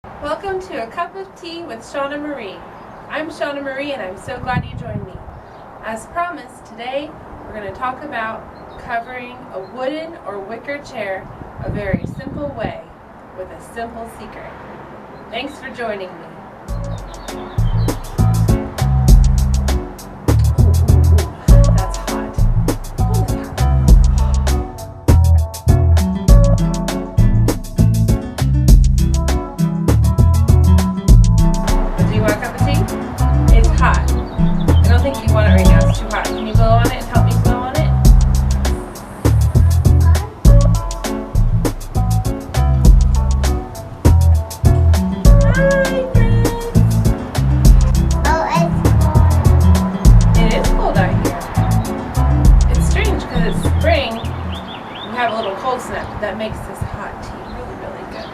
Welcome to A Cup of Tea with Shauna Marie. I'm Shauna Marie and I'm so glad you joined me. As promised, today we're going to talk about covering a wooden or wicker chair a very simple way with a simple secret. Thanks for joining me. That's hot. Do you want a cup of tea? It's hot. I don't think you want it right now. It's too hot. Can you blow on it and help me blow on it? Hi, friends. It is cold out here. It's strange because it's spring. We have a little cold snap that makes this hot tea really, really good.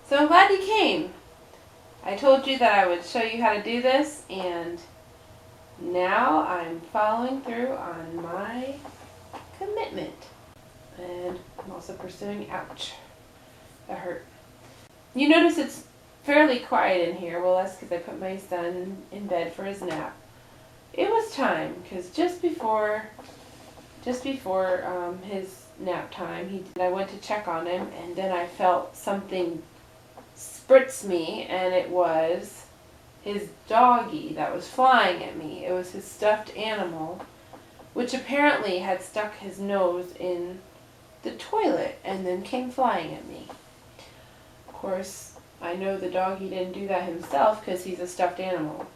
So I'm glad you came. I told you that I would show you how to do this, and now I'm following through on my commitment. And I'm also pursuing, ouch, that hurt. You notice it's fairly quiet in here. Well, that's because I put my son in bed for his nap. It was time, because just before his nap time, I went to check on him, and then I felt something spritz me, and it was his doggy that was flying at me. It was his stuffed animal, which apparently had stuck his nose in the toilet and then came flying at me. Of course, I know the doggy didn't do that himself because he's a stuffed animal.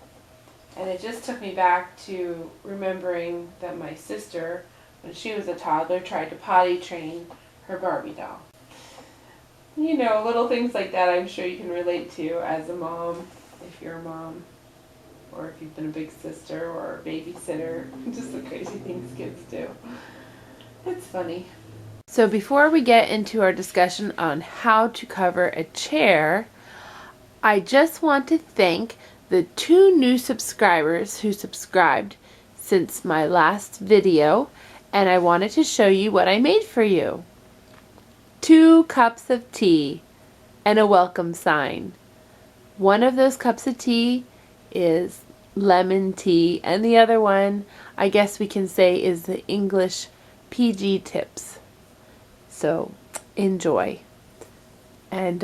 And it just took me back to remembering that my sister, when she was a toddler, tried to potty train her Barbie doll. You know, little things like that I'm sure you can relate to as a mom, if you're a mom, or if you've been a big sister or a babysitter. Just the crazy things kids do. It's funny. So before we get into our discussion on how to cover a chair, I just want to thank the 2 new subscribers who subscribed since my last video, and I wanted to show you what I made for you. 2 cups of tea and a welcome sign. One of those cups of tea is lemon tea, and the other one, I guess we can say, is the English PG tips. So enjoy, and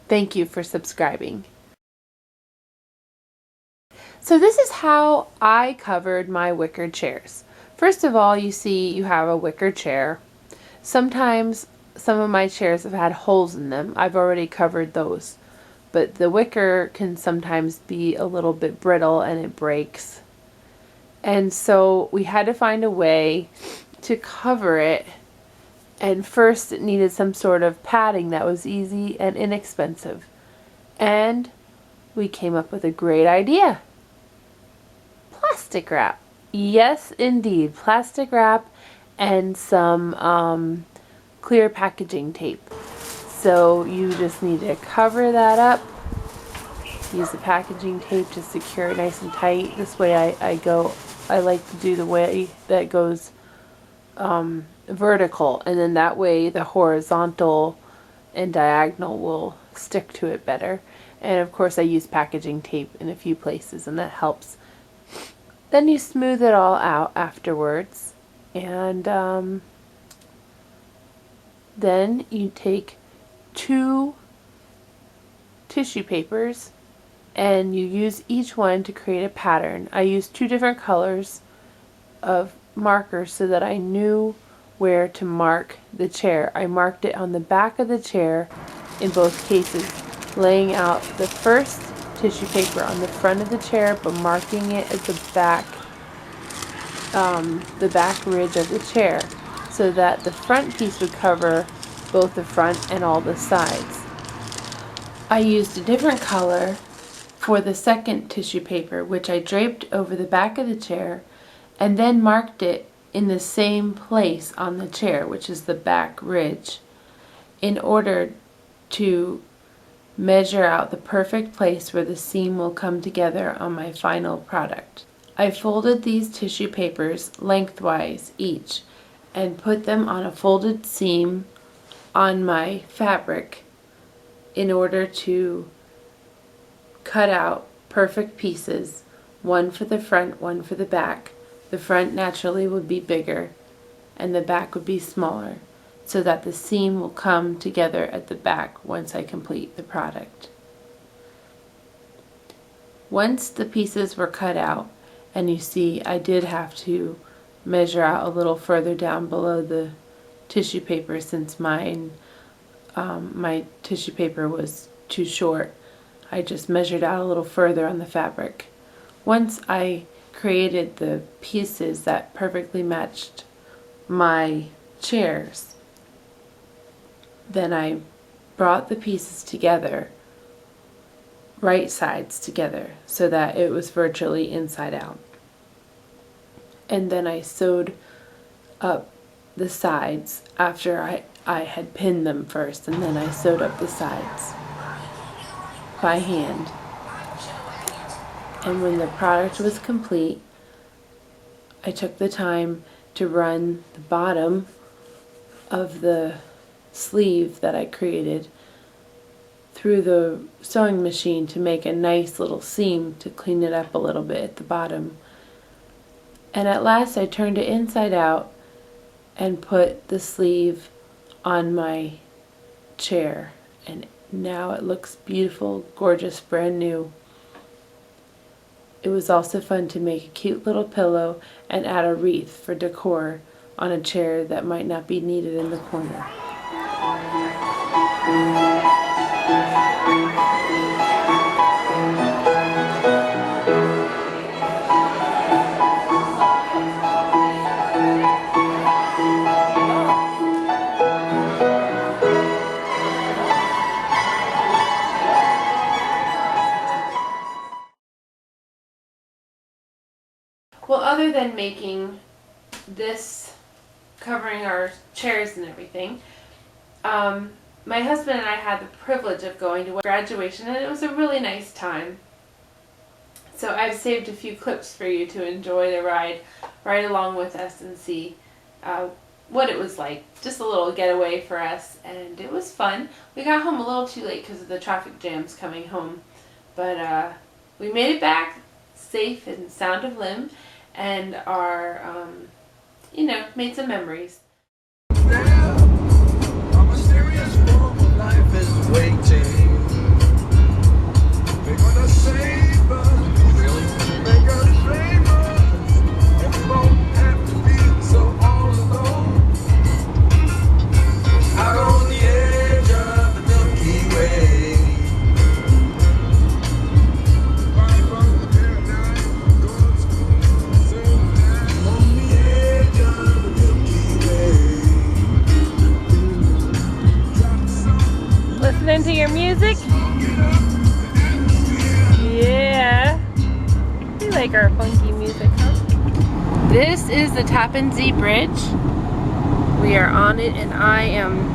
thank you for subscribing. So this is how I covered my wicker chairs. First of all, you see you have a wicker chair. Sometimes some of my chairs have had holes in them. I've already covered those. But the wicker can sometimes be a little bit brittle and it breaks. And so we had to find a way to cover it. And first it needed some sort of padding that was easy and inexpensive. And we came up with a great idea. Plastic wrap. Yes, indeed. Plastic wrap and some clear packaging tape. So you just need to cover that up. Use the packaging tape to secure it nice and tight. This way I like to do the way that goes vertical, and then that way the horizontal and diagonal will stick to it better. And of course I use packaging tape in a few places, and that helps. Then you smooth it all out afterwards, and then you take 2 tissue papers and you use each one to create a pattern. I used 2 different colors of markers so that I knew where to mark the chair. I marked it on the back of the chair in both cases, laying out the first tissue paper on the front of the chair but marking it as the back ridge of the chair, so that the front piece would cover both the front and all the sides. I used a different color for the second tissue paper, which I draped over the back of the chair and then marked it in the same place on the chair, which is the back ridge, in order to measure out the perfect place where the seam will come together on my final product. I folded these tissue papers lengthwise each and put them on a folded seam on my fabric in order to cut out perfect pieces, one for the front, one for the back. The front naturally would be bigger and the back would be smaller, so that the seam will come together at the back once I complete the product. Once the pieces were cut out, and you see I did have to measure out a little further down below the tissue paper since my tissue paper was too short. I just measured out a little further on the fabric. Once I created the pieces that perfectly matched my chairs, then I brought the pieces together, right sides together, so that it was virtually inside out. And then I sewed up the sides after I had pinned them first, and then I sewed up the sides by hand. And when the product was complete, I took the time to run the bottom of the sleeve that I created through the sewing machine to make a nice little seam to clean it up a little bit at the bottom. And at last I turned it inside out and put the sleeve on my chair, and now it looks beautiful, gorgeous, brand new. It was also fun to make a cute little pillow and add a wreath for decor on a chair that might not be needed in the corner. Well, other than making this, covering our chairs and everything, my husband and I had the privilege of going to graduation, and it was a really nice time. So I've saved a few clips for you to enjoy the ride right along with us and see what it was like. Just a little getaway for us, and it was fun. We got home a little too late because of the traffic jams coming home, but we made it back safe and sound of limb, and made some memories. Now, a mysterious form of life is waiting. They're gonna save us. Really? They're gonna save us. And we won't have to be so all alone. Out on the edge of the Milky Way. Listening to your music? Yeah. We like our funky music, huh? This is the Tappan Zee Bridge. We are on it, and I am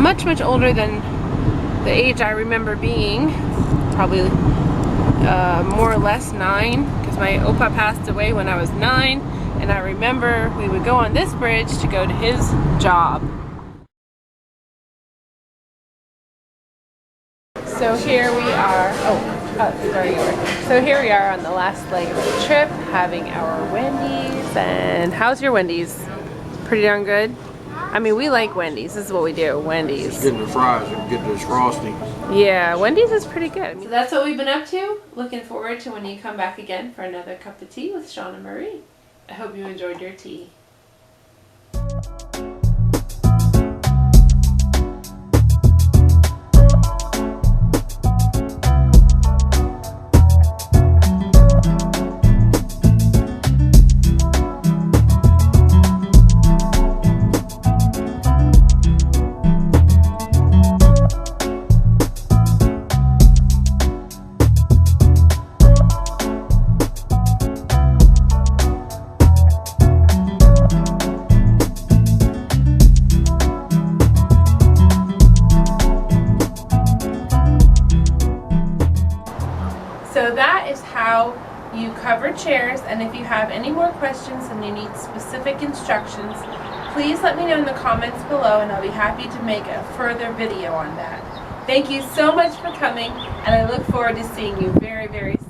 much older than the age I remember being. Probably more or less 9, because my Opa passed away when I was 9, and I remember we would go on this bridge to go to his job. So here we are, So here we are on the last leg of the trip, having our Wendy's. And how's your Wendy's? Pretty darn good? I mean, we like Wendy's. This is what we do, Wendy's. Just getting the fries and getting this frosting. Yeah, Wendy's is pretty good. So that's what we've been up to. Looking forward to when you come back again for another cup of tea with Shauna Marie. I hope you enjoyed your tea. So that is how you cover chairs, and if you have any more questions and you need specific instructions, please let me know in the comments below, and I'll be happy to make a further video on that. Thank you so much for coming, and I look forward to seeing you very, very soon.